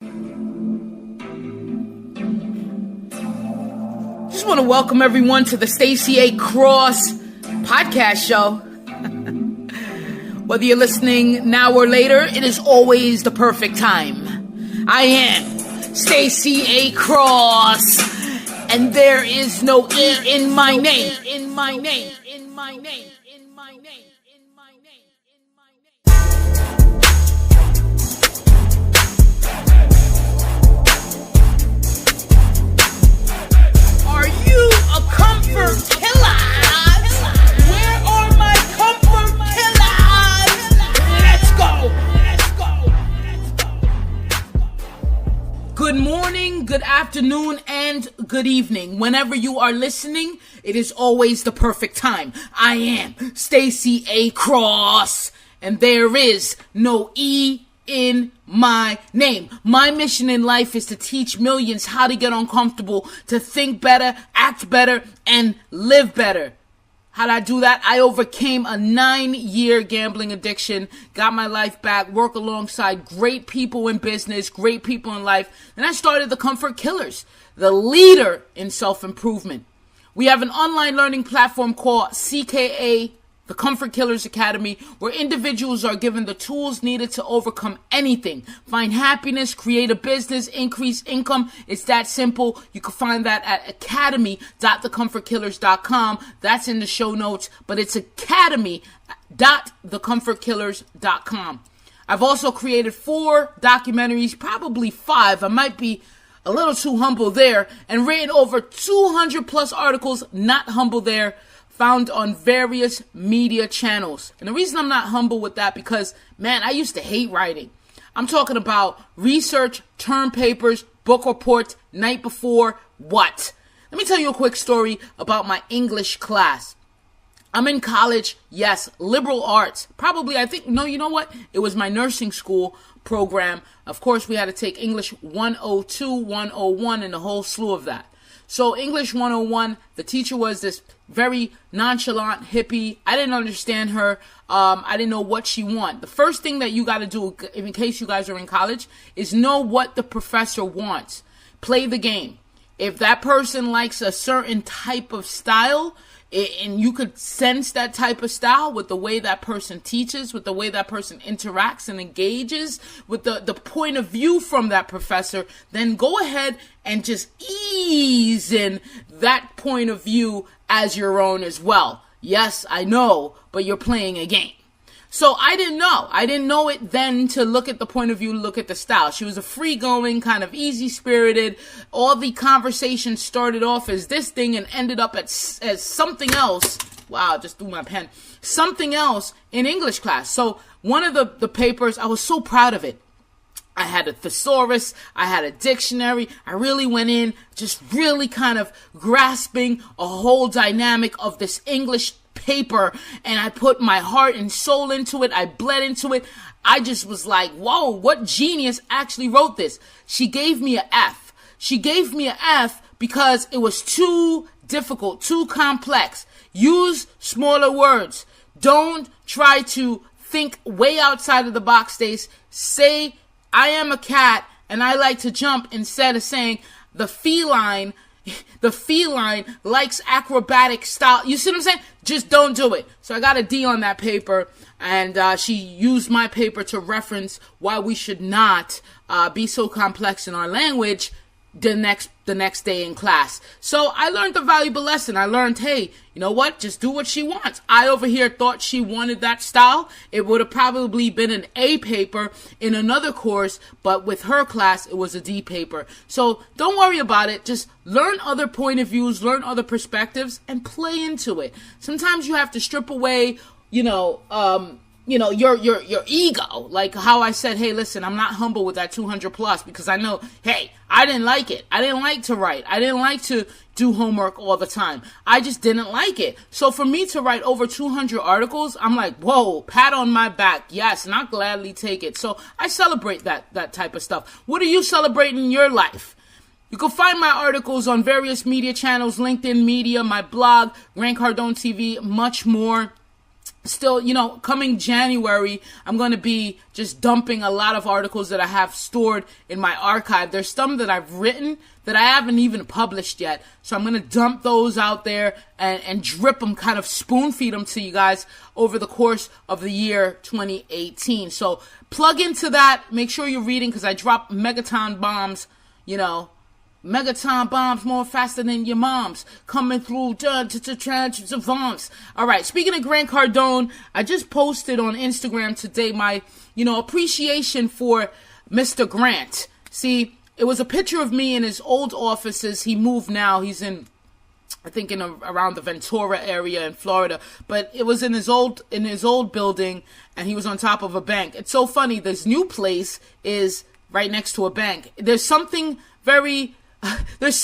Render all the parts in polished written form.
Just want to welcome everyone to the Stacy A. Cross podcast show. Whether you're listening now or later, it is always the perfect time. I am Stacy A. Cross, and there is no E in my name. Are you a comfort killer? Where are my comfort killers? Let's go. Good morning, good afternoon, and good evening. Whenever you are listening, it is always the perfect time. I am Stacy A. Cross, and there is no E in my name. My mission in life is to teach millions how to get uncomfortable, to think better, act better, and live better. How did I do that? I overcame a 9-year gambling addiction, got my life back, work alongside great people in business, great people in life, and I started the Comfort Killers, the leader in self-improvement. We have an online learning platform called CKA, the Comfort Killers Academy, where individuals are given the tools needed to overcome anything. Find happiness, create a business, increase income. It's that simple. You can find that at academy.thecomfortkillers.com. That's in the show notes, but it's academy.thecomfortkillers.com. I've also created 4 documentaries, probably 5. I might be a little too humble there, and written over 200 plus articles, not humble there, found on various media channels. And the reason I'm not humble with that, because, man, I used to hate writing. I'm talking about research, term papers, book reports, night before, what? Let me tell you a quick story about my English class. I'm in college, yes, liberal arts. Probably, I think, no, you know what? It was my nursing school program. Of course, we had to take English 102, 101, and a whole slew of that. So English 101, the teacher was this very nonchalant hippie. I didn't understand her. I didn't know what she wanted. The first thing that you got to do, in case you guys are in college, is know what the professor wants. Play the game. If that person likes a certain type of style, and you could sense that type of style with the way that person teaches, with the way that person interacts and engages, with the point of view from that professor, then go ahead and just ease in that point of view as your own as well. Yes, I know, but you're playing a game. So I didn't know. I didn't know it then to look at the point of view, look at the style. She was a free-going, kind of easy-spirited. All the conversations started off as this thing and ended up as something else. Wow, I just threw my pen. Something else in English class. So one of the papers, I was so proud of it. I had a thesaurus, I had a dictionary, I really went in, just really kind of grasping a whole dynamic of this English paper, and I put my heart and soul into it, I bled into it. I just was like, whoa, what genius actually wrote this? She gave me an F. She gave me an F because it was too difficult, too complex. Use smaller words. Don't try to think way outside of the box, Stace. Say, I am a cat and I like to jump, instead of saying the feline likes acrobatic style. You see what I'm saying? Just don't do it. So I got a D on that paper, and she used my paper to reference why we should not be so complex in our language the next day in class. So I learned a valuable lesson. I learned, hey, you know what? Just do what she wants. I over here thought she wanted that style. It would have probably been an A paper in another course, but with her class, it was a D paper. So don't worry about it. Just learn other point of views, learn other perspectives, and play into it. Sometimes you have to strip away, your ego, like how I said, hey, listen, I'm not humble with that 200 plus because I know, hey, I didn't like it. I didn't like to write. I didn't like to do homework all the time. I just didn't like it. So for me to write over 200 articles, I'm like, whoa, pat on my back. Yes, and I'll gladly take it. So I celebrate that type of stuff. What are you celebrating in your life? You can find my articles on various media channels, LinkedIn Media, my blog, Grant Cardone TV, much more. still, coming January, I'm going to be just dumping a lot of articles that I have stored in my archive. There's some that I've written that I haven't even published yet. So I'm going to dump those out there and drip them, kind of spoon feed them to you guys over the course of the year 2018. So plug into that. Make sure you're reading, because I drop megaton bombs, Megaton bombs more faster than your mom's. Coming through bombs. All right, speaking of Grant Cardone, I just posted on Instagram today my, appreciation for Mr. Grant. See, it was a picture of me in his old offices. He moved now. He's in, I think, around the Ventura area in Florida. But it was in his old building, and he was on top of a bank. It's so funny. This new place is right next to a bank. There's something very, let's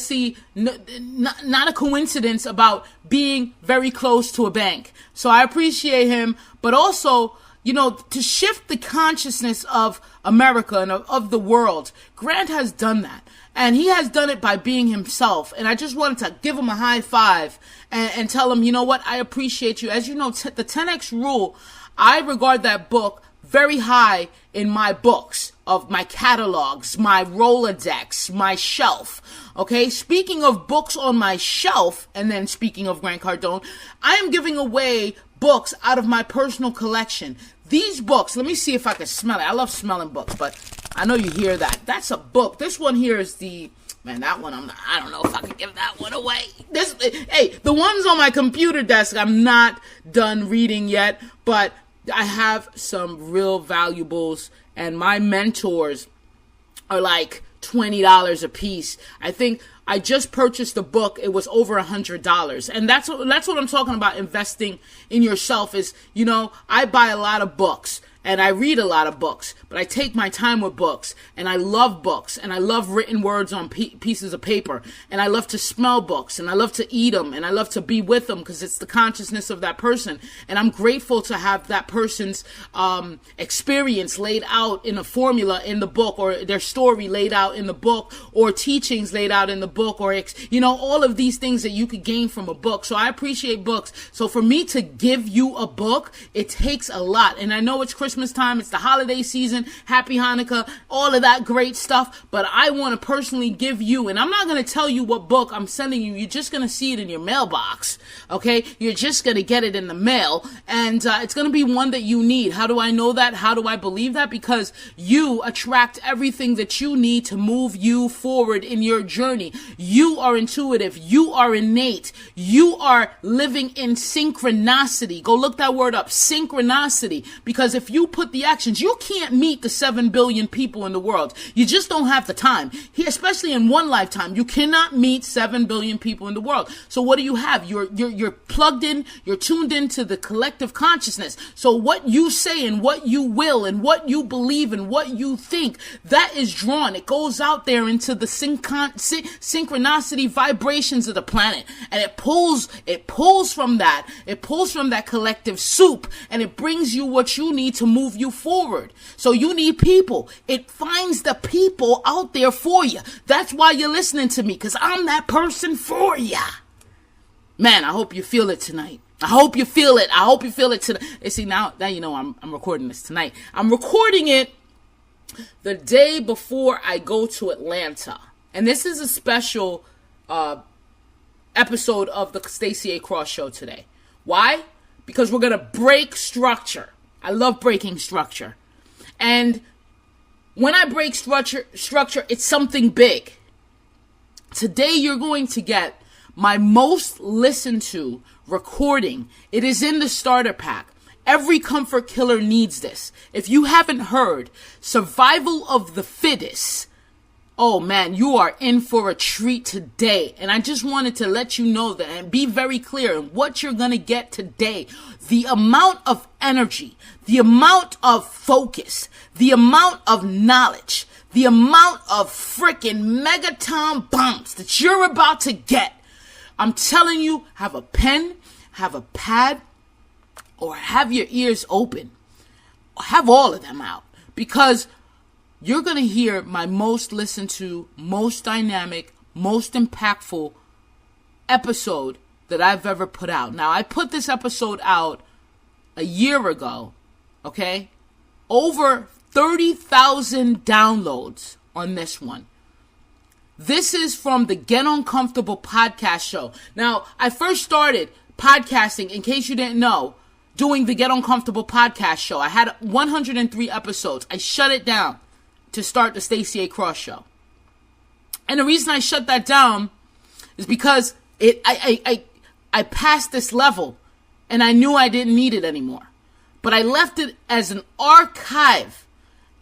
see, not a coincidence about being very close to a bank. So I appreciate him, but also, to shift the consciousness of America and of the world. Grant has done that. And he has done it by being himself. And I just wanted to give him a high five and tell him, you know what, I appreciate you. As you know, the 10X rule, I regard that book very high in my books, of my catalogs, my Rolodex, my shelf. Okay, speaking of books on my shelf, and then speaking of Grant Cardone, I am giving away books out of my personal collection. These books, let me see if I can smell it. I love smelling books, but I know you hear that. That's a book. This one here is that one, I don't know if I can give that one away. The ones on my computer desk, I'm not done reading yet, but I have some real valuables, and my mentors are like $20 a piece. I think I just purchased a book. It was over $100. And that's what I'm talking about, investing in yourself is, I buy a lot of books. And I read a lot of books, but I take my time with books, and I love books, and I love written words on pieces of paper, and I love to smell books, and I love to eat them, and I love to be with them, because it's the consciousness of that person. And I'm grateful to have that person's experience laid out in a formula in the book, or their story laid out in the book, or teachings laid out in the book, or all of these things that you could gain from a book. So I appreciate books. So for me to give you a book, it takes a lot. And I know it's Christmas time, it's the holiday season, happy Hanukkah, all of that great stuff, but I want to personally give you, and I'm not going to tell you what book I'm sending you, you're just going to see it in your mailbox, okay? You're just going to get it in the mail, and it's going to be one that you need. How do I know that? How do I believe that? Because you attract everything that you need to move you forward in your journey. You are intuitive, you are innate, you are living in synchronicity. Go look that word up, synchronicity, because if you put the actions, you can't meet the 7 billion people in the world. You just don't have the time. Here, especially in one lifetime, you cannot meet 7 billion people in the world. So what do you have? You're plugged in, you're tuned into the collective consciousness. So what you say and what you will and what you believe and what you think, that is drawn. It goes out there into the synchronicity vibrations of the planet, and it pulls from that. It pulls from that collective soup, and it brings you what you need to move you forward. So you need people. It finds the people out there for you. That's why you're listening to me, because I'm that person for you. Man, I hope you feel it tonight. I hope you feel it. I hope you feel it tonight. See, now you know I'm recording this tonight. I'm recording it the day before I go to Atlanta. And this is a special episode of the Stacy A. Cross Show today. Why? Because we're going to break structure. I love breaking structure. And when I break structure, it's something big. Today you're going to get my most listened to recording. It is in the starter pack. Every comfort killer needs this. If you haven't heard Survival of the Fittest, oh man, you are in for a treat today. And I just wanted to let you know that and be very clear in what you're going to get today. The amount of energy, the amount of focus, the amount of knowledge, the amount of freaking megaton bombs that you're about to get. I'm telling you, have a pen, have a pad, or have your ears open. Have all of them out, because you're going to hear my most listened to, most dynamic, most impactful episode that I've ever put out. Now, I put this episode out a year ago, okay? Over 30,000 downloads on this one. This is from the Get Uncomfortable podcast show. Now, I first started podcasting, in case you didn't know, doing the Get Uncomfortable podcast show. I had 103 episodes. I shut it down to start the Stacy A. Cross show. And the reason I shut that down is because I passed this level and I knew I didn't need it anymore. But I left it as an archive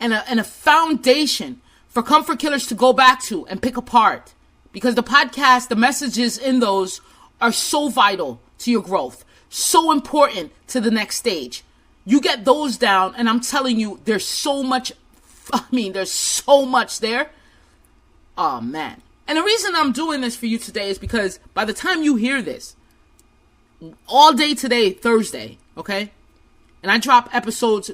and a foundation for comfort killers to go back to and pick apart. Because the podcast, the messages in those are so vital to your growth, so important to the next stage. You get those down and I'm telling you, there's so much there. Oh man. And the reason I'm doing this for you today is because by the time you hear this, all day today, Thursday, okay? And I drop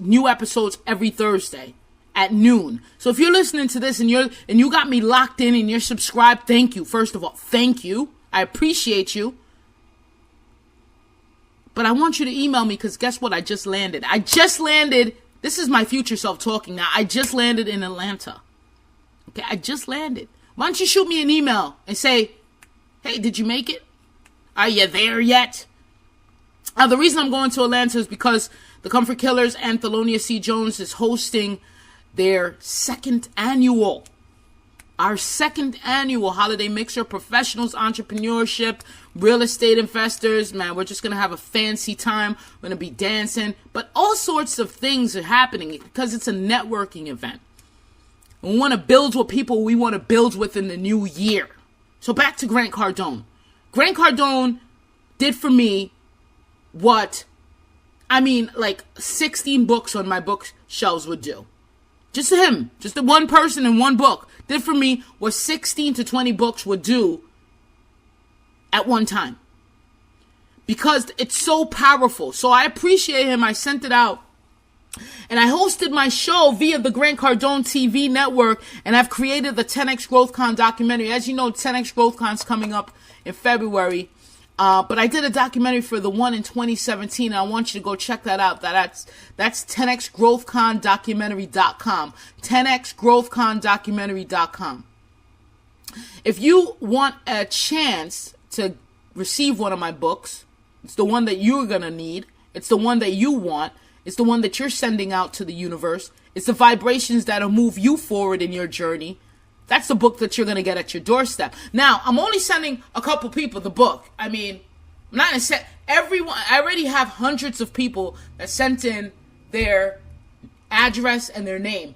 new episodes every Thursday at noon. So if you're listening to this and you got me locked in and you're subscribed, thank you. First of all, thank you. I appreciate you. But I want you to email me because guess what? I just landed. This is my future self talking now. I just landed in Atlanta. Okay, I just landed. Why don't you shoot me an email and say, hey, did you make it? Are you there yet? The reason I'm going to Atlanta is because the Comfort Killers and Thelonious C. Jones is hosting our second annual holiday mixer. Professionals, entrepreneurship, real estate investors. Man, we're just going to have a fancy time. We're going to be dancing. But all sorts of things are happening because it's a networking event. We want to build with people we want to build with in the new year. So back to Grant Cardone. Grant Cardone did for me what, 16 books on my bookshelves would do. Just him, just the one person in one book, did for me what 16 to 20 books would do at one time. Because it's so powerful. So I appreciate him. I sent it out. And I hosted my show via the Grant Cardone TV network, and I've created the 10X GrowthCon documentary. As you know, 10X GrowthCon's coming up in February. But I did a documentary for the one in 2017, and I want you to go check that out. That's 10xgrowthcondocumentary.com. 10xgrowthcondocumentary.com. If you want a chance to receive one of my books, it's the one that you're going to need. It's the one that you want. It's the one that you're sending out to the universe. It's the vibrations that'll move you forward in your journey. That's the book that you're going to get at your doorstep. Now, I'm only sending a couple people the book. I'm not going to send everyone. I already have hundreds of people that sent in their address and their name.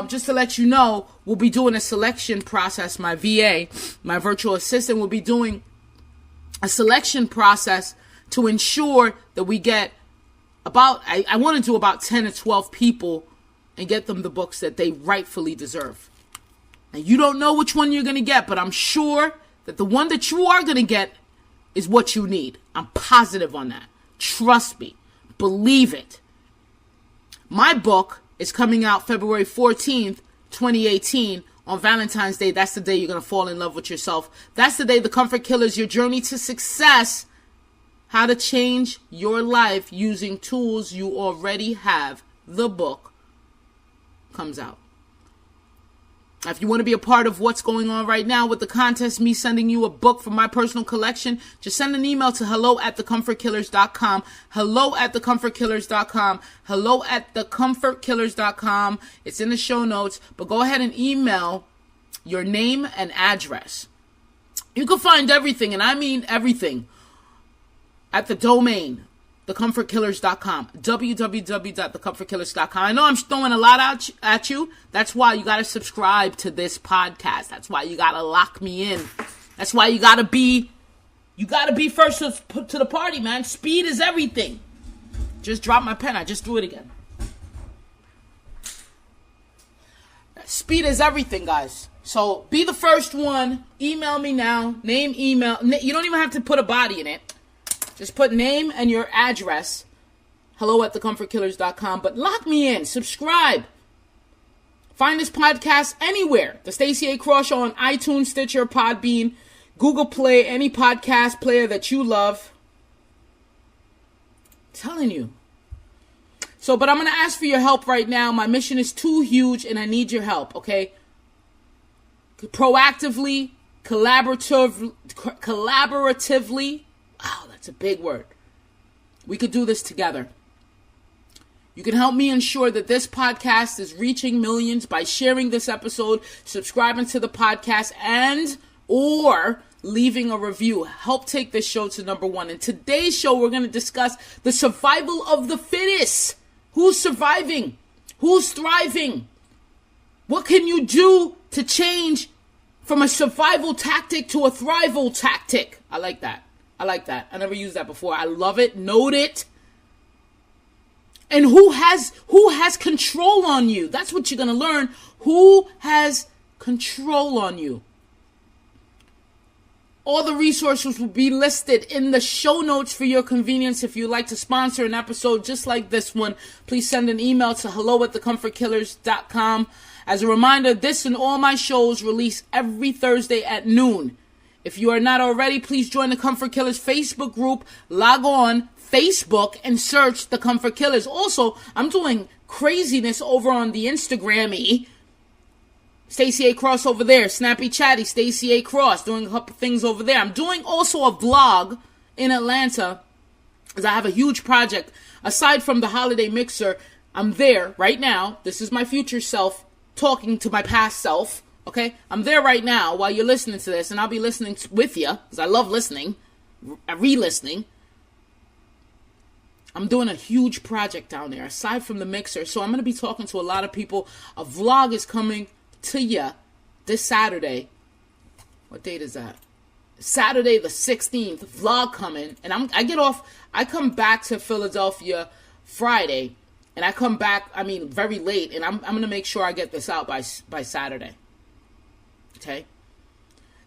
Just to let you know, we'll be doing a selection process. My VA, my virtual assistant, will be doing a selection process to ensure that we get I want to do about 10 to 12 people and get them the books that they rightfully deserve. And you don't know which one you're going to get, but I'm sure that the one that you are going to get is what you need. I'm positive on that. Trust me. Believe it. My book is coming out February 14th, 2018 on Valentine's Day. That's the day you're going to fall in love with yourself. That's the day the Comfort Killers, Your Journey to Success, How to Change Your Life Using Tools You Already Have, the book, comes out. If you want to be a part of what's going on right now with the contest, me sending you a book from my personal collection, just send an email to hello@thecomfortkillers.com, hello@thecomfortkillers.com, hello@thecomfortkillers.com. It's in the show notes, but go ahead and email your name and address. You can find everything, and I mean everything, at the domain, thecomfortkillers.com, www.thecomfortkillers.com. I know I'm throwing a lot at you. That's why you got to subscribe to this podcast. That's why you got to lock me in. That's why you got to be first to the party, man. Speed is everything. Just dropped my pen. I just threw it again. Speed is everything, guys. So be the first one. Email me now. Name, email. You don't even have to put a body in it. Just put name and your address, hello@thecomfortkillers.com, but lock me in, subscribe. Find this podcast anywhere. The Stacy A. Cross Show on iTunes, Stitcher, Podbean. Google Play, any podcast player that you love. I'm telling you. So, but I'm going to ask for your help right now. My mission is too huge and I need your help, okay? Proactively, collaboratively. Wow, that's a big word. We could do this together. You can help me ensure that this podcast is reaching millions by sharing this episode, subscribing to the podcast, and or leaving a review. Help take this show to number 1. In today's show, we're going to discuss the survival of the fittest. Who's surviving? Who's thriving? What can you do to change from a survival tactic to a thrival tactic? I like that. I never used that before. I love it. Note it. And who has control on you? That's what you're going to learn. Who has control on you? All the resources will be listed in the show notes for your convenience. If you'd like to sponsor an episode just like this one, please send an email to hello@thecomfortkillers.com. As a reminder, this and all my shows release every Thursday at noon. If you are not already, please join the Comfort Killers Facebook group. Log on Facebook and search the Comfort Killers. Also, I'm doing craziness over on the Instagram-y. Stacy A. Cross over there. Snappy Chatty, Stacy A. Cross. Doing a couple things over there. I'm doing also a vlog in Atlanta because I have a huge project. Aside from the holiday mixer, I'm there right now. This is my future self talking to my past self. Okay? I'm there right now while you're listening to this, and I'll be listening with you because I love listening, re-listening. I'm doing a huge project down there aside from the mixer. So I'm going to be talking to a lot of people. A vlog is coming to you this Saturday. What date is that? Saturday the 16th. Vlog coming. And I come back to Philadelphia Friday. And I come back, very late. And I'm going to make sure I get this out by Saturday. Okay?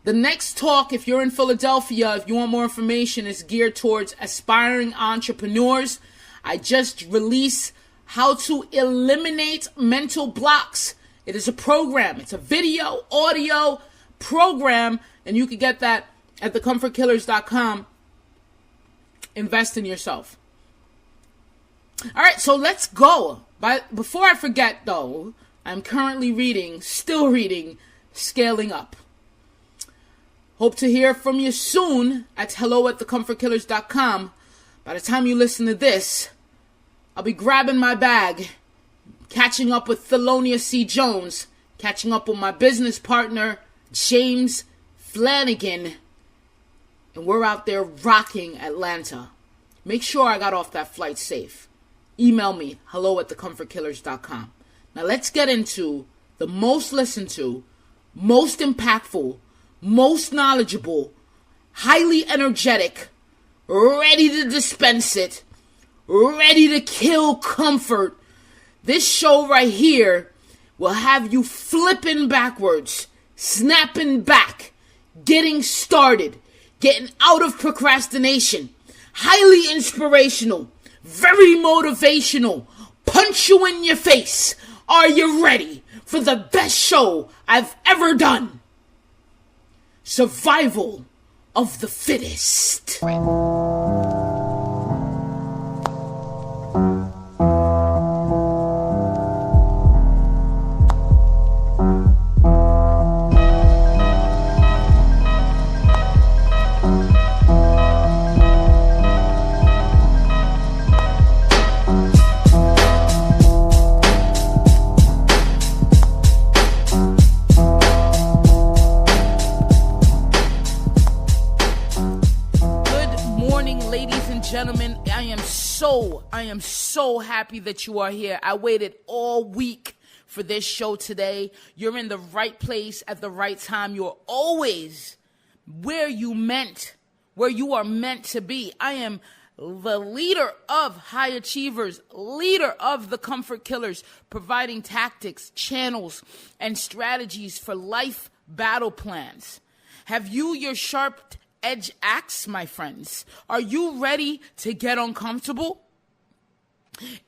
The next talk, if you're in Philadelphia, if you want more information, is geared towards aspiring entrepreneurs. I just released how to eliminate mental blocks. It is a program. It's a video, audio program, and you can get that at thecomfortkillers.com. Invest in yourself. All right, so let's go. Before I forget, though, I'm currently still reading, Scaling Up. Hope to hear from you soon at hello@thecomfortkillers.com. By the time you listen to this, I'll be grabbing my bag, catching up with Thelonious C. Jones, catching up with my business partner, James Flanagan, and we're out there rocking Atlanta. Make sure I got off that flight safe. Email me, hello@thecomfortkillers.com. Now let's get into the most listened to, most impactful, most knowledgeable, highly energetic, ready to dispense it, ready to kill comfort. This show right here will have you flipping backwards, snapping back, getting started, getting out of procrastination. Highly inspirational, very motivational, punch you in your face. Are you ready for the best show I've ever done? Survival of the fittest. Gentlemen, I am so happy that you are here. I waited all week for this show today. You're in the right place at the right time. You're always where you are meant to be. I am the leader of High Achievers, leader of the Comfort Killers, providing tactics, channels, and strategies for life battle plans. Have you your sharp edge axe, my friends? Are you ready to get uncomfortable?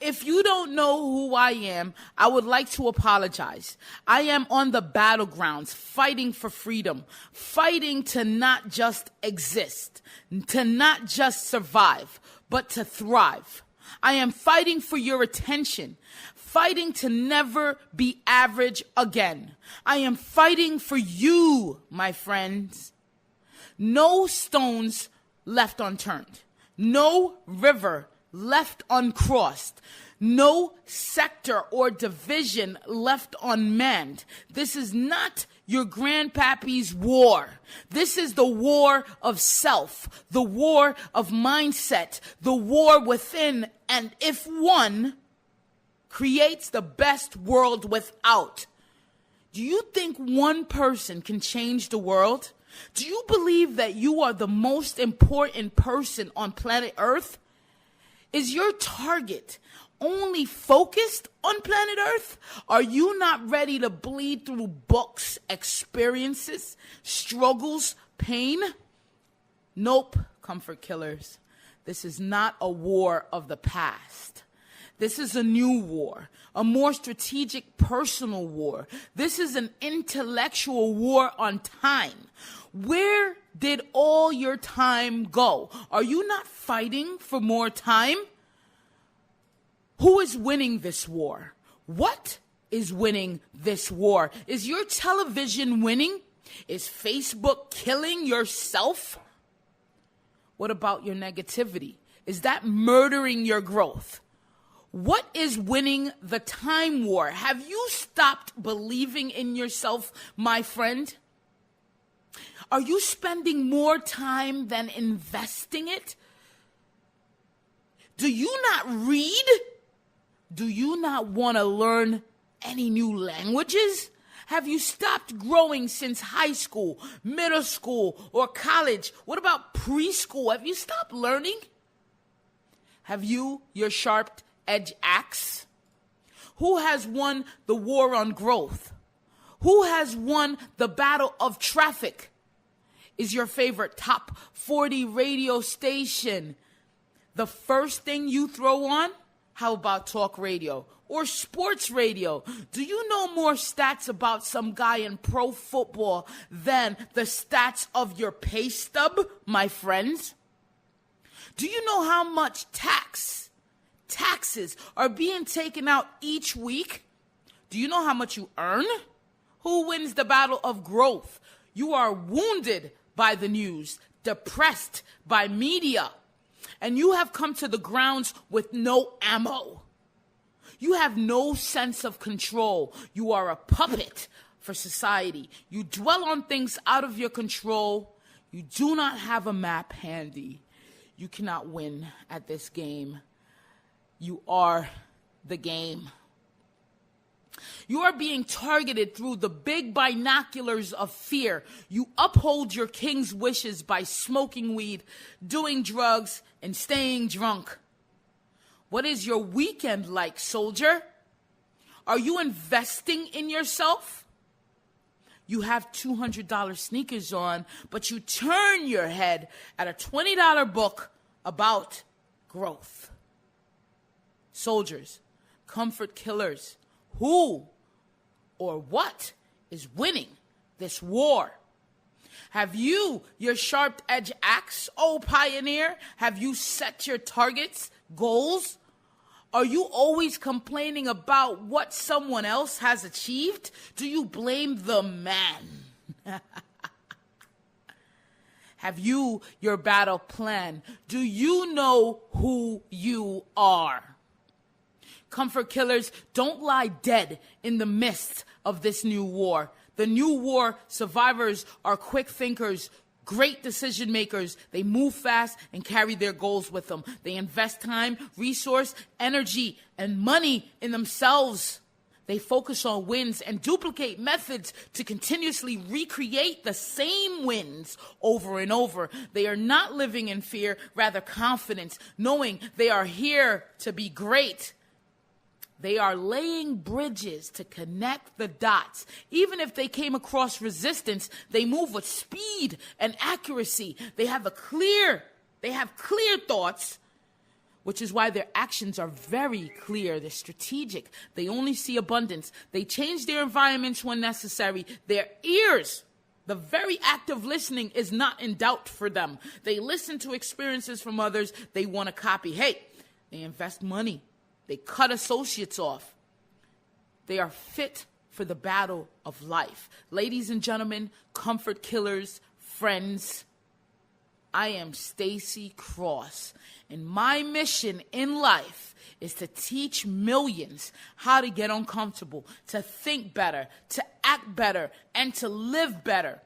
If you don't know who I am, I would like to apologize. I am on the battlegrounds, fighting for freedom, fighting to not just exist, to not just survive, but to thrive. I am fighting for your attention, fighting to never be average again. I am fighting for you, my friends. No stones left unturned. No river left uncrossed. No sector or division left unmanned. This is not your grandpappy's war. This is the war of self, the war of mindset, the war within, and if one creates the best world without. Do you think one person can change the world? Do you believe that you are the most important person on planet Earth? Is your target only focused on planet Earth? Are you not ready to bleed through books, experiences, struggles, pain? Nope, comfort killers. This is not a war of the past. This is a new war, a more strategic personal war. This is an intellectual war on time. Where did all your time go? Are you not fighting for more time? Who is winning this war? What is winning this war? Is your television winning? Is Facebook killing yourself? What about your negativity? Is that murdering your growth? What is winning the time war? Have you stopped believing in yourself, my friend? Are you spending more time than investing it? Do you not read? Do you not want to learn any new languages? Have you stopped growing since high school, middle school, or college? What about preschool? Have you stopped learning? Have you your sharp edge axe? Who has won the war on growth? Who has won the battle of traffic? Is your favorite top 40 radio station the first thing you throw on? How about talk radio or sports radio? Do you know more stats about some guy in pro football than the stats of your pay stub, my friends? Do you know how much taxes are being taken out each week? Do you know how much you earn? Who wins the battle of growth? You are wounded by the news, depressed by media, and you have come to the grounds with no ammo. You have no sense of control. You are a puppet for society. You dwell on things out of your control. You do not have a map handy. You cannot win at this game. You are the game. You are being targeted through the big binoculars of fear. You uphold your king's wishes by smoking weed, doing drugs, and staying drunk. What is your weekend like, soldier? Are you investing in yourself? You have $200 sneakers on, but you turn your head at a $20 book about growth. Soldiers, comfort killers, who or what is winning this war? Have you your sharp edge axe, oh pioneer? Have you set your targets, goals? Are you always complaining about what someone else has achieved? Do you blame the man? Have you your battle plan? Do you know who you are? Comfort killers, don't lie dead in the midst of this new war. The new war survivors are quick thinkers, great decision makers. They move fast and carry their goals with them. They invest time, resource, energy, and money in themselves. They focus on wins and duplicate methods to continuously recreate the same wins over and over. They are not living in fear, rather confidence, knowing they are here to be great. They are laying bridges to connect the dots. Even if they came across resistance, they move with speed and accuracy. They have clear thoughts which is why their actions are very clear. They're strategic. They only see abundance. They change their environments when necessary. Their ears, the very act of listening, is not in doubt for them. They listen to experiences from others they want to copy. Hey, they invest money. They cut associates off. They are fit for the battle of life. Ladies and gentlemen, comfort killers, friends, I am Stacy Cross, and my mission in life is to teach millions how to get uncomfortable, to think better, to act better, and to live better.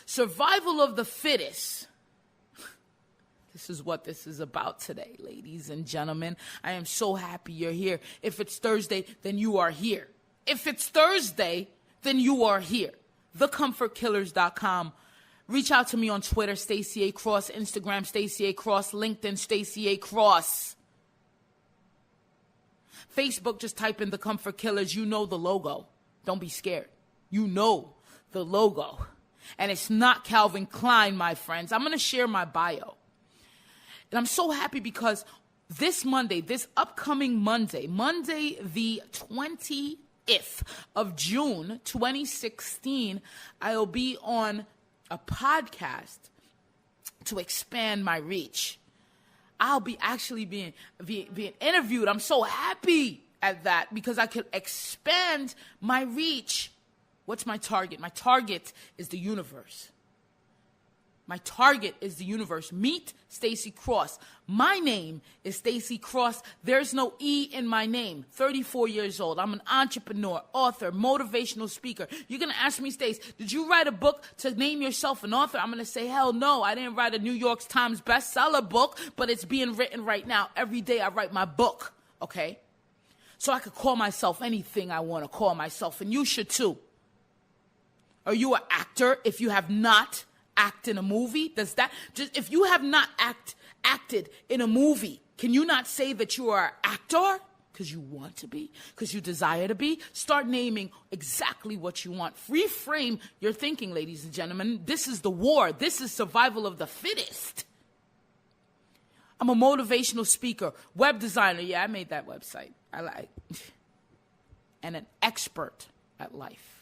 Survival of the fittest. This is what this is about today, ladies and gentlemen. I am so happy you're here. If it's Thursday, then you are here. If it's Thursday, then you are here. TheComfortKillers.com. Reach out to me on Twitter, Stacy A. Cross, Instagram, Stacy A. Cross, LinkedIn, Stacy A. Cross. Facebook, just type in The Comfort Killers. You know the logo. Don't be scared. You know the logo. And it's not Calvin Klein, my friends. I'm going to share my bio. And I'm so happy because this Monday, this upcoming Monday the 20th of June, 2016, I'll be on a podcast to expand my reach. I'll be actually being interviewed. I'm so happy at that because I could expand my reach. What's my target? My target is the universe. My target is the universe. Meet Stacy Cross. My name is Stacy Cross. There's no E in my name. 34 years old. I'm an entrepreneur, author, motivational speaker. You're going to ask me, Stace, did you write a book to name yourself an author? I'm going to say, hell no. I didn't write a New York Times bestseller book, but it's being written right now. Every day I write my book, okay? So I could call myself anything I want to call myself, and you should too. Are you an actor if you have not act in a movie? Does that just, if you have not acted in a movie, can you not say that you are an actor? Because you want to be, because you desire to be. Start naming exactly what you want. Reframe your thinking, ladies and gentlemen. This is the war. This is survival of the fittest. I'm a motivational speaker, web designer. Yeah, I made that website. I like, and an expert at life.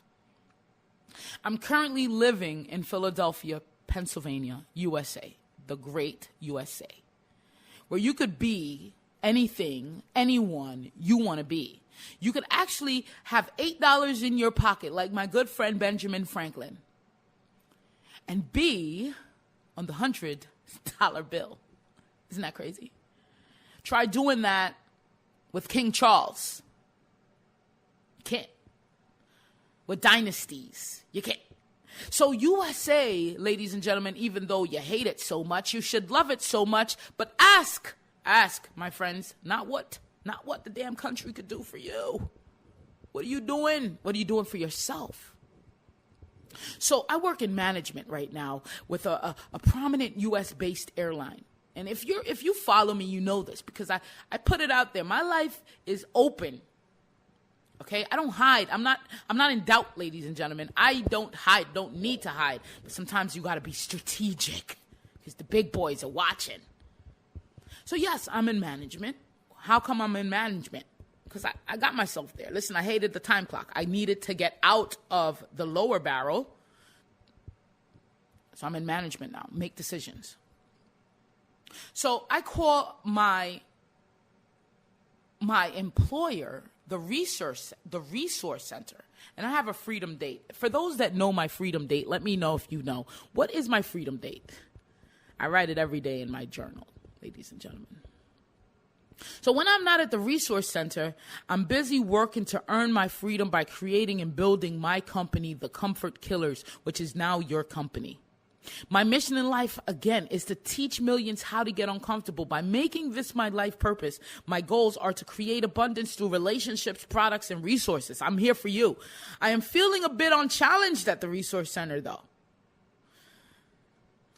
I'm currently living in Philadelphia, Pennsylvania, USA, the great USA, where you could be anything, anyone you want to be. You could actually have $8 in your pocket, like my good friend Benjamin Franklin, and be on the $100 bill. Isn't that crazy? Try doing that with King Charles. You can't. With dynasties. You can't. So USA, ladies and gentlemen, even though you hate it so much, you should love it so much, but ask, my friends, not what the damn country could do for you. What are you doing? What are you doing for yourself? So I work in management right now with a prominent US-based airline. And if you follow me, you know this because I put it out there. My life is open. Okay, I don't hide. I'm not in doubt, ladies and gentlemen. I don't hide, don't need to hide. But sometimes you got to be strategic because the big boys are watching. So yes, I'm in management. How come I'm in management? Because I got myself there. Listen, I hated the time clock. I needed to get out of the lower barrel. So I'm in management now. Make decisions. So I call my employer the resource center, and I have a freedom date. For those that know my freedom date, let me know if you know. What is my freedom date? I write it every day in my journal, ladies and gentlemen. So when I'm not at the resource center, I'm busy working to earn my freedom by creating and building my company, The Comfort Killers, which is now your company. My mission in life, again, is to teach millions how to get uncomfortable. By making this my life purpose, my goals are to create abundance through relationships, products, and resources. I'm here for you. I am feeling a bit unchallenged at the Resource Center, though.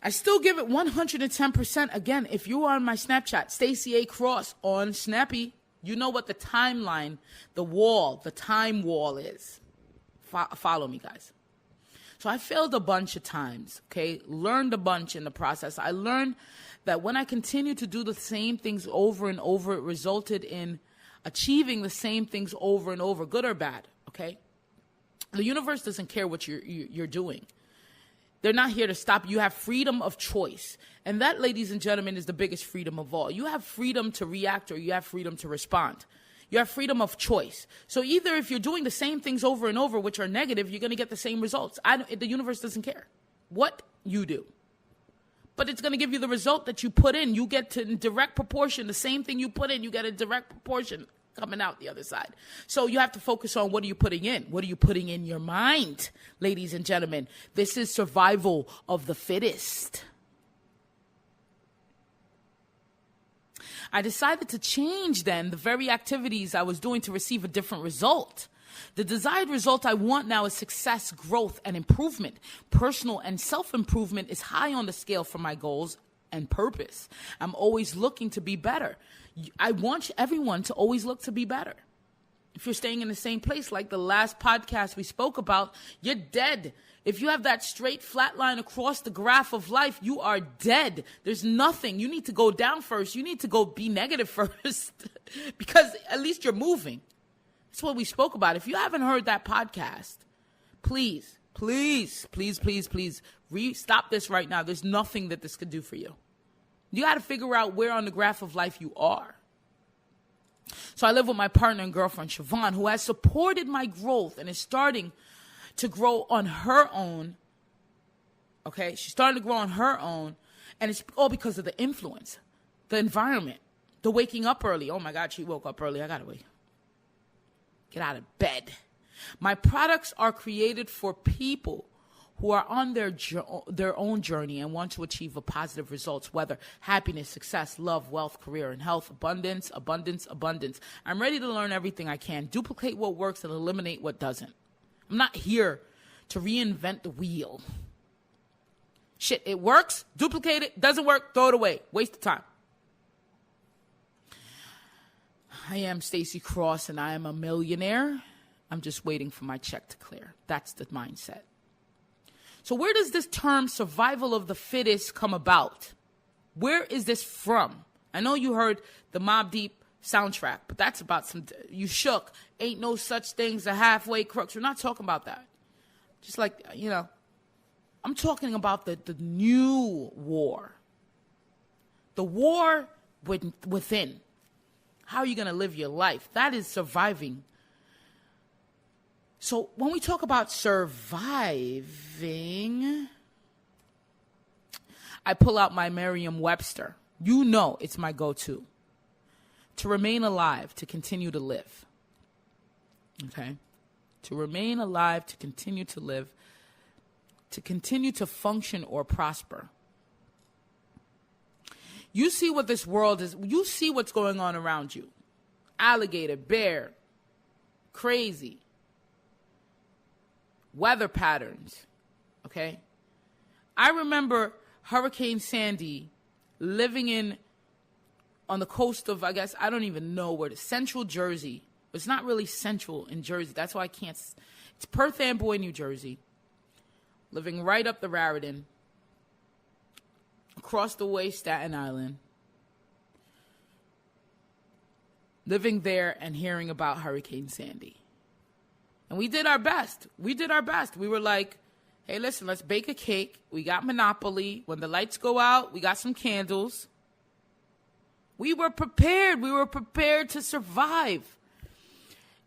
I still give it 110%. Again, if you are on my Snapchat, Stacy A. Cross on Snappy, you know what the timeline, the time wall is. Follow me, guys. So I failed a bunch of times, okay? Learned a bunch in the process. I learned that when I continued to do the same things over and over, it resulted in achieving the same things over and over, good or bad, okay? The universe doesn't care what you're doing. They're not here to stop you. You have freedom of choice. And that, ladies and gentlemen, is the biggest freedom of all. You have freedom to react or you have freedom to respond. You have freedom of choice. So either if you're doing the same things over and over, which are negative, you're going to get the same results. The universe doesn't care what you do. But it's going to give you the result that you put in. You get to, in direct proportion, the same thing you put in, you get a direct proportion coming out the other side. So you have to focus on what are you putting in? What are you putting in your mind, ladies and gentlemen? This is survival of the fittest. I decided to change then the very activities I was doing to receive a different result. The desired result I want now is success, growth, and improvement. Personal and self-improvement is high on the scale for my goals and purpose. I'm always looking to be better. I want everyone to always look to be better. If you're staying in the same place, like the last podcast we spoke about, you're dead. If you have that straight flat line across the graph of life, you are dead. There's nothing. You need to go down first. You need to go be negative first because at least you're moving. That's what we spoke about. If you haven't heard that podcast, please stop this right now. There's nothing that this could do for you. You got to figure out where on the graph of life you are. So I live with my partner and girlfriend, Siobhan, who has supported my growth and is starting to grow on her own. Okay, she's starting to grow on her own. And it's all because of the influence, the environment, the waking up early. Oh my God, she woke up early. I got to wait. Get out of bed. My products are created for people who are on their own journey and want to achieve a positive results, whether happiness, success, love, wealth, career, and health, abundance, abundance, abundance. I'm ready to learn everything I can, duplicate what works and eliminate what doesn't. I'm not here to reinvent the wheel. Shit, it works, duplicate it, doesn't work, throw it away, waste of time. I am Stacy Cross and I am a millionaire. I'm just waiting for my check to clear. That's the mindset. So where does this term survival of the fittest come about? Where is this from? I know you heard the Mobb Deep soundtrack, but that's about you shook. Ain't no such thing as a halfway crooks. We're not talking about that. Just like, I'm talking about the new war. The war within. How are you going to live your life? That is surviving. So when we talk about surviving, I pull out my Merriam-Webster. You know it's my go-to. To remain alive, to continue to live. Okay? To remain alive, to continue to live, to continue to function or prosper. You see what this world is. You see what's going on around you. Alligator, bear, crazy. Weather patterns, okay? I remember Hurricane Sandy living on the coast of, I don't even know where, central Jersey. It's not really central in Jersey. That's why I can't. It's Perth Amboy, New Jersey. Living right up the Raritan. Across the way, Staten Island. Living there and hearing about Hurricane Sandy. And we did our best. We were like, hey, listen, let's bake a cake. We got Monopoly. When the lights go out, we got some candles. We were prepared. We were prepared to survive.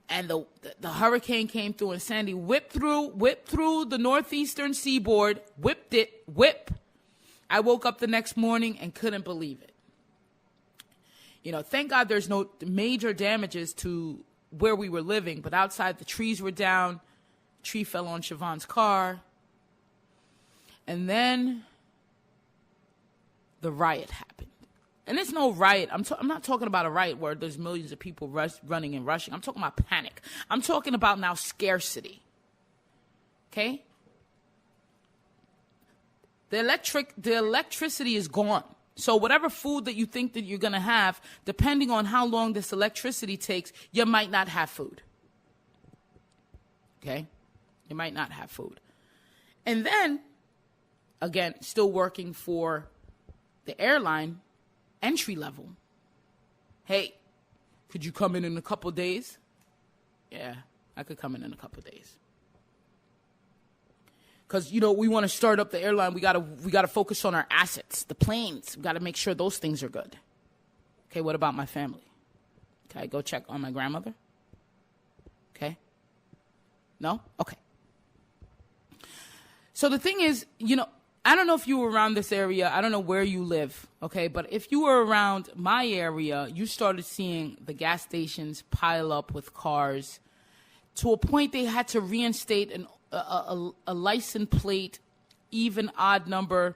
And the hurricane came through and Sandy whipped through the northeastern seaboard, whip. I woke up the next morning and couldn't believe it. Thank God there's no major damages to where we were living, but outside the trees were down. A tree fell on Siobhan's car. And then the riot happened. And it's no riot. I'm not talking about a riot where there's millions of people running and rushing. I'm talking about panic. I'm talking about now scarcity. Okay? The electricity is gone. So whatever food that you think that you're going to have, depending on how long this electricity takes, you might not have food. Okay? You might not have food. And then, again, still working for the airline, entry level. Hey, could you come in a couple days? Yeah, I could come in a couple days. Because, we want to start up the airline. We gotta focus on our assets, the planes. We got to make sure those things are good. Okay, what about my family? Can I go check on my grandmother? Okay. No? Okay. So the thing is, I don't know if you were around this area. I don't know where you live, okay? But if you were around my area, you started seeing the gas stations pile up with cars to a point they had to reinstate a license plate, even odd number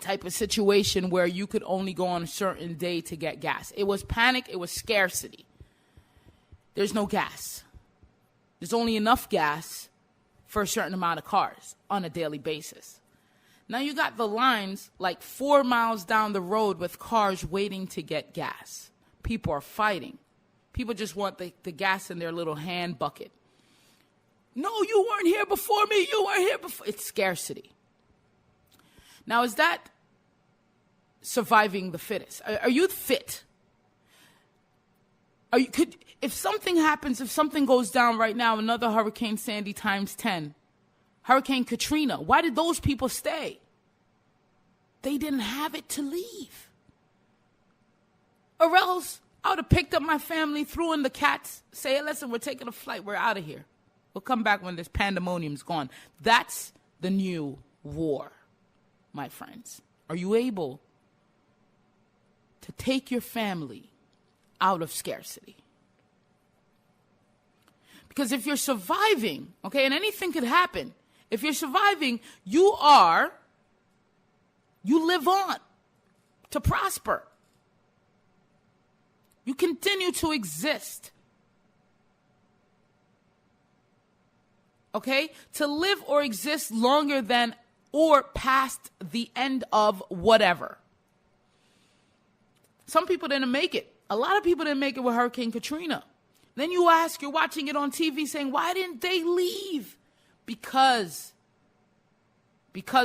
type of situation where you could only go on a certain day to get gas. It was panic. It was scarcity. There's no gas. There's only enough gas for a certain amount of cars on a daily basis. Now you got the lines like 4 miles down the road with cars waiting to get gas. People are fighting. People just want the gas in their little hand bucket. No, you weren't here before me. You weren't here before. It's scarcity. Now, is that surviving the fittest? Are you fit? If something happens, if something goes down right now, another Hurricane Sandy times 10, Hurricane Katrina, why did those people stay? They didn't have it to leave. Or else, I would have picked up my family, threw in the cats, say, hey, listen, we're taking a flight, we're out of here. We'll come back when this pandemonium's gone. That's the new war, my friends. Are you able to take your family out of scarcity? Because if you're surviving, okay, and anything could happen, if you're surviving, you live on to prosper. You continue to exist. Okay? To live or exist longer than or past the end of whatever. Some people didn't make it. A lot of people didn't make it with Hurricane Katrina. Then you ask, you're watching it on TV saying, why didn't they leave? Because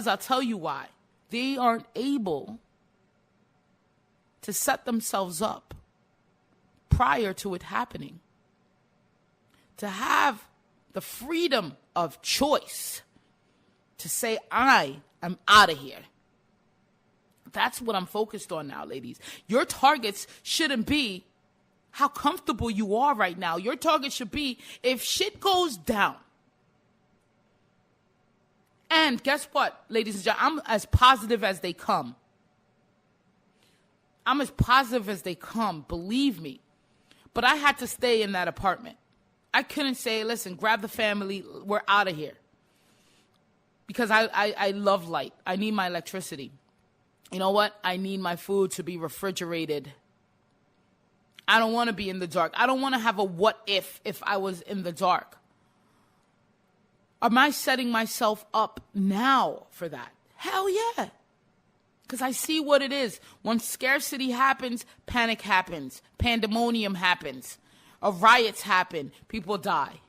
I'll tell you why. They aren't able to set themselves up prior to it happening. To have the freedom of choice to say, I am out of here. That's what I'm focused on now, ladies. Your targets shouldn't be how comfortable you are right now. Your target should be if shit goes down. And guess what, ladies and gentlemen? I'm as positive as they come. I'm as positive as they come, believe me. But I had to stay in that apartment. I couldn't say, listen, grab the family, we're out of here. Because I love light. I need my electricity. You know what? I need my food to be refrigerated. I don't want to be in the dark. I don't want to have a what if I was in the dark. Am I setting myself up now for that? Hell yeah. Because I see what it is. When scarcity happens, panic happens. Pandemonium happens. Riots happen. People die.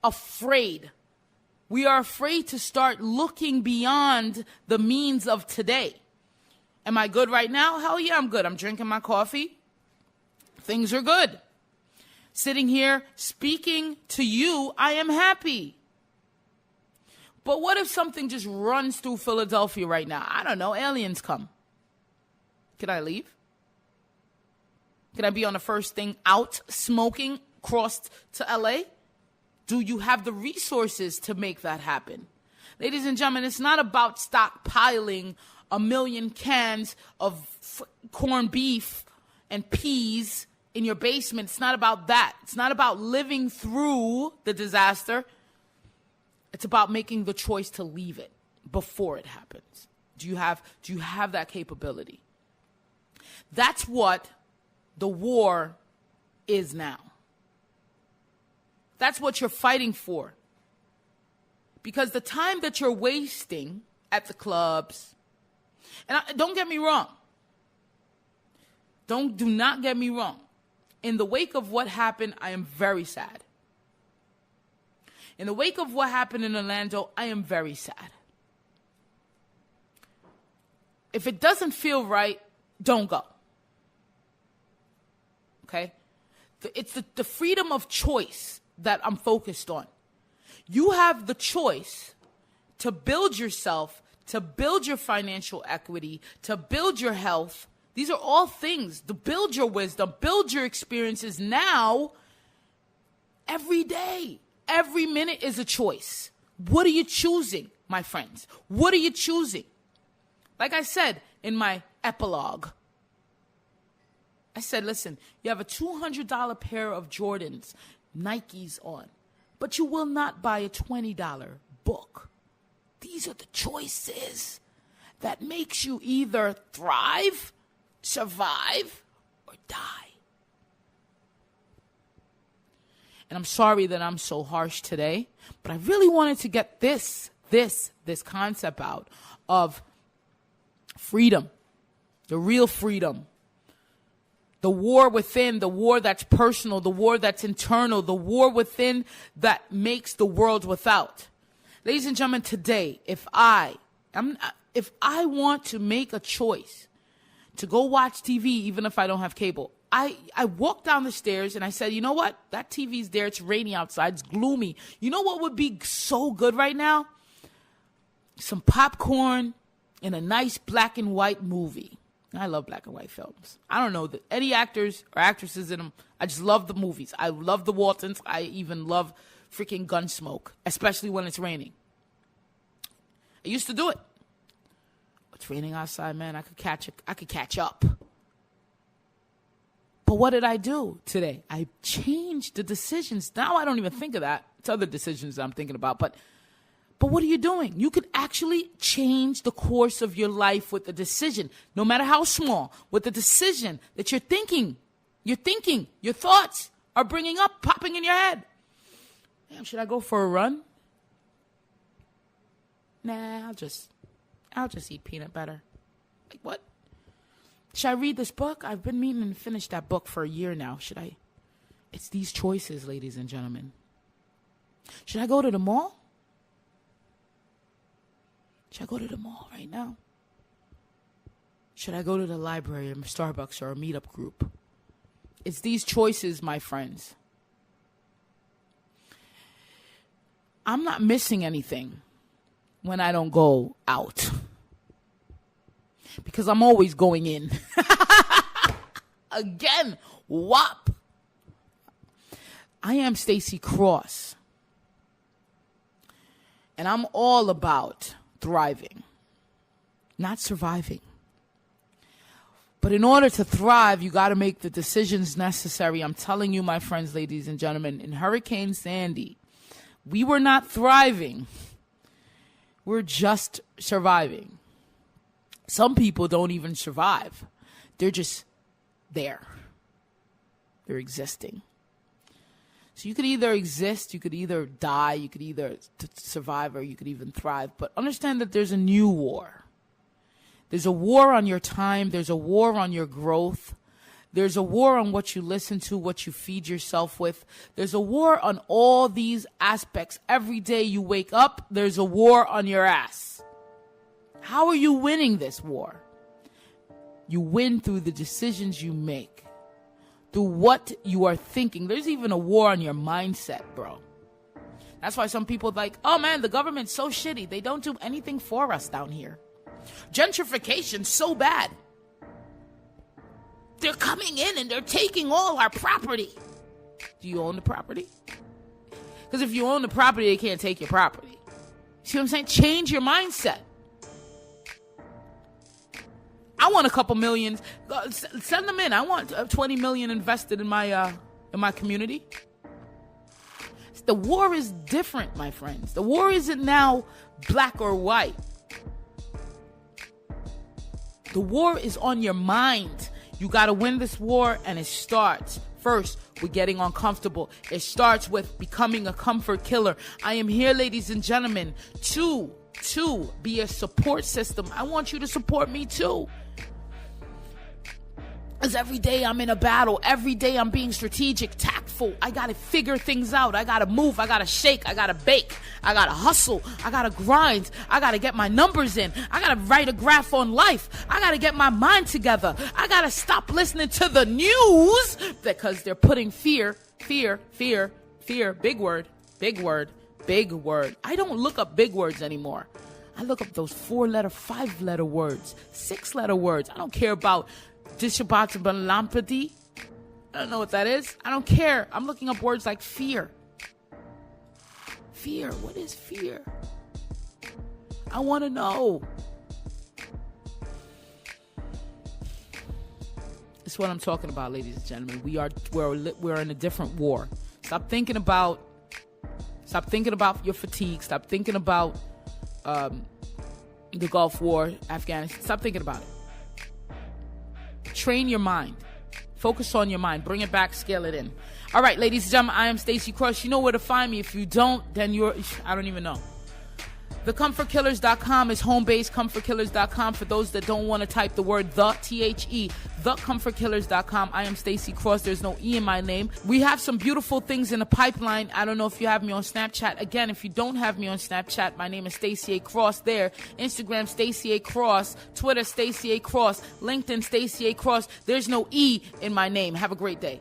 Afraid. We are afraid to start looking beyond the means of today. Am I good right now? Hell yeah, I'm good. I'm drinking my coffee. Things are good. Sitting here speaking to you, I am happy. But what if something just runs through Philadelphia right now? I don't know. Aliens come. Can I leave? Can I be on the first thing out smoking crossed to LA? Do you have the resources to make that happen? Ladies and gentlemen, it's not about stockpiling 1 million cans of corned beef and peas in your basement. It's not about that. It's not about living through the disaster. It's about making the choice to leave it before it happens. Do you have that capability? That's what the war is now. That's what you're fighting for. Because the time that you're wasting at the clubs, and don't get me wrong. Do not get me wrong. In the wake of what happened, I am very sad. In the wake of what happened in Orlando, I am very sad. If it doesn't feel right, don't go. Okay? It's the freedom of choice that I'm focused on. You have the choice to build yourself, to build your financial equity, to build your health. These are all things to build your wisdom, build your experiences now, every day. Every minute is a choice. What are you choosing, my friends? What are you choosing? Like I said in my epilogue, I said, listen, you have a $200 pair of Jordans, Nikes on, but you will not buy a $20 book. These are the choices that makes you either thrive, survive, or die. And I'm sorry that I'm so harsh today, but I really wanted to get this concept out of freedom, the real freedom. The war within, the war that's personal, the war that's internal, the war within that makes the world without. Ladies and gentlemen, today, if I want to make a choice to go watch TV, even if I don't have cable, I walked down the stairs and I said, you know what? That TV's there. It's rainy outside. It's gloomy. You know what would be so good right now? Some popcorn and a nice black and white movie. I love black and white films. I don't know any actors or actresses in them. I just love the movies. I love the Waltons. I even love freaking Gunsmoke, especially when it's raining. I used to do it. It's raining outside, man. I could catch up. But what did I do today? I changed the decisions. Now I don't even think of that. It's other decisions that I'm thinking about. But what are you doing? You could actually change the course of your life with a decision, no matter how small, with the decision that you're thinking. Your thoughts are popping in your head. Damn, should I go for a run? Nah, I'll just eat peanut butter. Like what? Should I read this book? I've been meaning to finish that book for a year now. Should I? It's these choices, ladies and gentlemen. Should I go to the mall? Should I go to the mall right now? Should I go to the library or Starbucks or a meetup group? It's these choices, my friends. I'm not missing anything when I don't go out. Because I'm always going in. Again, WAP. I am Stacy Cross. And I'm all about thriving, not surviving. But in order to thrive, you got to make the decisions necessary. I'm telling you, my friends, ladies and gentlemen, in Hurricane Sandy, we were not thriving. We're just surviving. Some people don't even survive. They're just there. They're existing. So you could either exist, you could either die, you could either survive, or you could even thrive. But understand that there's a new war. There's a war on your time. There's a war on your growth. There's a war on what you listen to, what you feed yourself with. There's a war on all these aspects. Every day you wake up, there's a war on your ass. How are you winning this war? You win through the decisions you make, through what you are thinking. There's even a war on your mindset, bro. That's why some people are like, oh man, the government's so shitty. They don't do anything for us down here. Gentrification's so bad. They're coming in and they're taking all our property. Do you own the property? Because if you own the property, they can't take your property. See what I'm saying? Change your mindset. I want a couple millions. Send them in. I want 20 million invested in my community. The war is different, my friends. The war isn't now black or white. The war is on your mind. You got to win this war, and it starts first with getting uncomfortable. It starts with becoming a comfort killer. I am here, ladies and gentlemen, to be a support system. I want you to support me too. Because every day I'm in a battle. Every day I'm being strategic, tactful. I got to figure things out. I got to move. I got to shake. I got to bake. I got to hustle. I got to grind. I got to get my numbers in. I got to write a graph on life. I got to get my mind together. I got to stop listening to the news because they're putting fear, big word. I don't look up big words anymore. I look up those 4-letter, 5-letter words, 6-letter words. I don't care about dishabatabalampadee. I don't know what that is. I don't care. I'm looking up words like fear. Fear. What is fear? I want to know. It's what I'm talking about, ladies and gentlemen. We're in a different war. Stop thinking about your fatigue. Stop thinking about the Gulf War, Afghanistan. Stop thinking about it. Train your mind. Focus on your mind. Bring it back. Scale it in. All right, ladies and gentlemen, I am Stacy Cross. You know where to find me. If you don't, then I don't even know. TheComfortKillers.com is home base. ComfortKillers.com for those that don't want to type the word the, T-H-E. TheComfortKillers.com. I am Stacy Cross. There's no E in my name. We have some beautiful things in the pipeline. I don't know if you have me on Snapchat. Again, if you don't have me on Snapchat, my name is Stacy A. Cross there. Instagram, Stacy A. Cross. Twitter, Stacy A. Cross. LinkedIn, Stacy A. Cross. There's no E in my name. Have a great day.